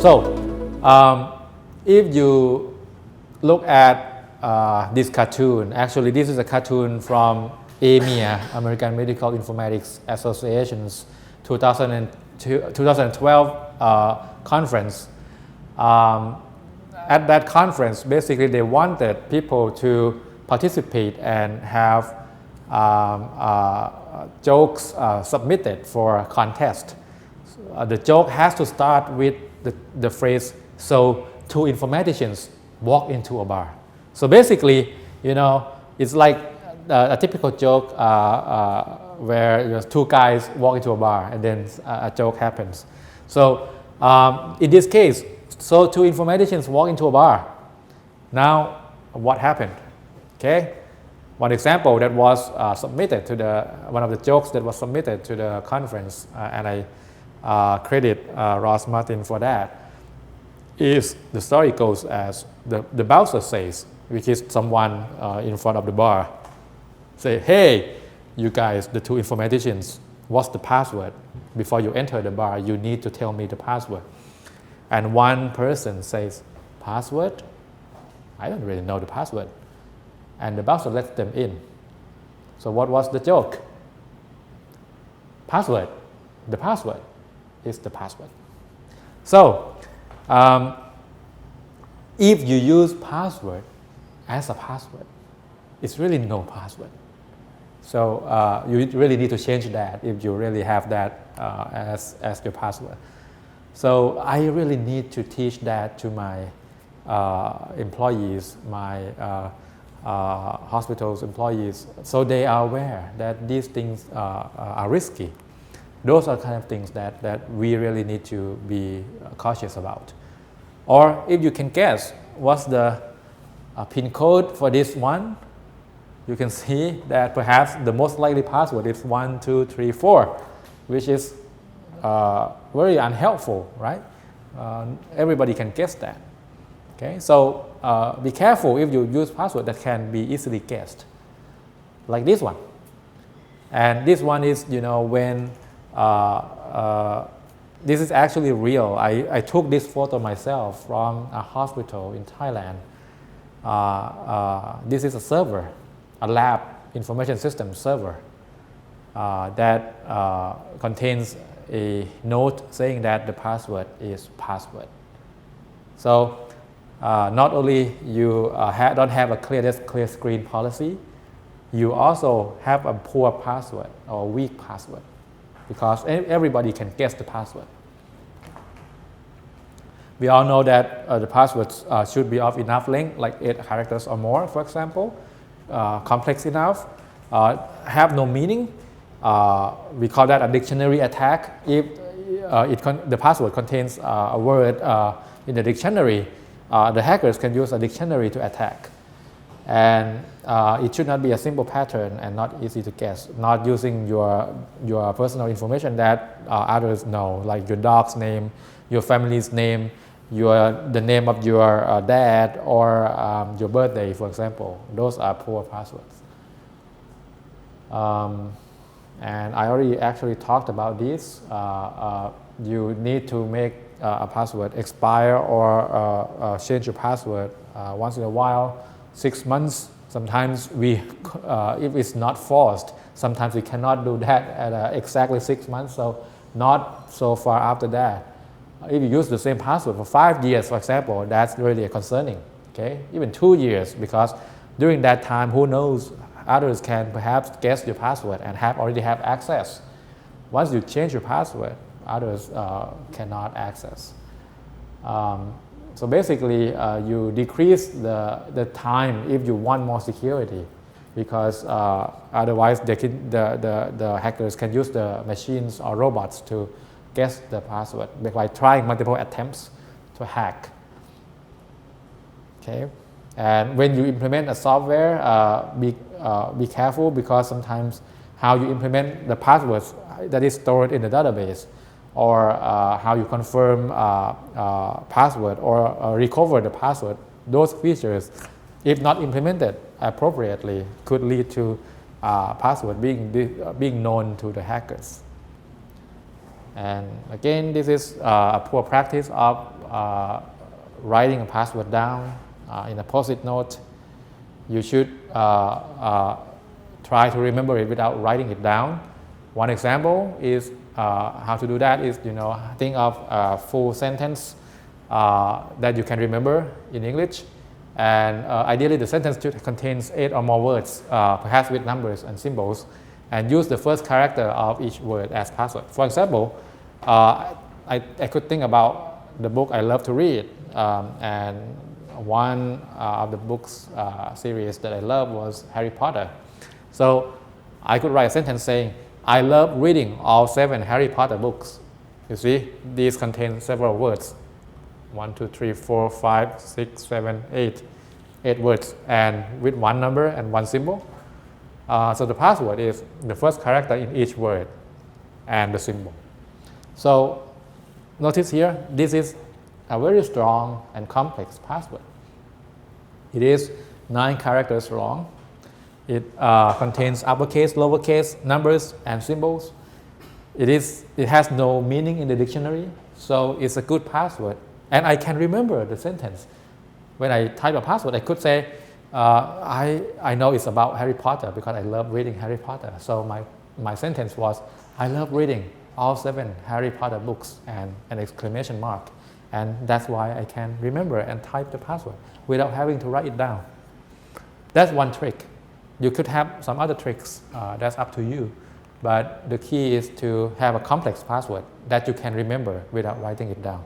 So if you look at this cartoon, actually this is a cartoon from AMIA, American Medical Informatics Association's 2012 conference. At that conference, basically they wanted people to participate and have jokes submitted for a contest. The joke has to start with the phrase, "So two informaticians walk into a bar." So basically, it's like a typical joke where two guys walk into a bar and then a joke happens. So in this case, so two informaticians walk into a bar. Now, what happened? Okay, one example that was submitted to one of the jokes that was submitted to the conference, and I credit Ross Martin for that, is the story goes as the bouncer says, which is someone in front of the bar, say, "Hey, you guys, the two informaticians, what's the password? Before you enter the bar, you need to tell me the password." And one person says, "Password? I don't really know the password." And the bouncer lets them in. So what was the joke? Password. The password is the password. So if you use password as a password, it's really no password. So you really need to change that if you really have that as your password. So I really need to teach that to my employees, my hospitals employees, so they are aware that these things are risky. Those are kind of things that we really need to be cautious about. Or if you can guess what's the PIN code for this one, you can see that perhaps the most likely password is 1, 2, 3, 4, which is very unhelpful, right? Everybody can guess that. Okay, so be careful if you use password that can be easily guessed, like this one. And this one is, when this is actually real. I took this photo myself from a hospital in Thailand. This is a server, a lab information system server that contains a note saying that the password is password. So not only you don't have a clear screen policy, you also have a poor password or weak password, because everybody can guess the password. We all know that the passwords should be of enough length, like 8 characters or more, for example, complex enough, have no meaning. We call that a dictionary attack. If the password contains a word in the dictionary, the hackers can use a dictionary to attack. And it should not be a simple pattern and not easy to guess, not using your personal information that others know, like your dog's name, your family's name, the name of your dad, or your birthday, for example. Those are poor passwords. And I already actually talked about this. You need to make a password expire or change your password once in a while. 6 months, sometimes if it's not forced, sometimes we cannot do that at exactly 6 months, so not so far after that. If you use the same password for 5 years, for example, that's really concerning, okay? Even 2 years, because during that time, who knows, others can perhaps guess your password and already have access. Once you change your password, others cannot access. So basically, you decrease the time if you want more security, because otherwise the hackers can use the machines or robots to guess the password by trying multiple attempts to hack. Okay, and when you implement a software, be careful, because sometimes how you implement the passwords that is stored in the database, or how you confirm password or recover the password, those features, if not implemented appropriately, could lead to password being known to the hackers. And again, this is a poor practice of writing a password down in a post-it note. You should try to remember it without writing it down. One example is how to do that is, think of a full sentence that you can remember in English. And ideally, the sentence should contain 8 or more words, perhaps with numbers and symbols, and use the first character of each word as password. For example, I could think about the book I love to read, and one of the books series that I love was Harry Potter. So I could write a sentence saying, I love reading all 7 Harry Potter books. You see, these contain several words. 1, 2, 3, 4, 5, 6, 7, 8. 8 words, and with one number and one symbol. So the password is the first character in each word and the symbol. So notice here, this is a very strong and complex password. It is 9 characters long. It contains uppercase, lowercase, numbers, and symbols. It has no meaning in the dictionary, so it's a good password. And I can remember the sentence. When I type a password, I could say, I know it's about Harry Potter because I love reading Harry Potter. So my sentence was, I love reading all 7 Harry Potter books and an exclamation mark. And that's why I can remember and type the password without having to write it down. That's one trick. You could have some other tricks, that's up to you. But the key is to have a complex password that you can remember without writing it down.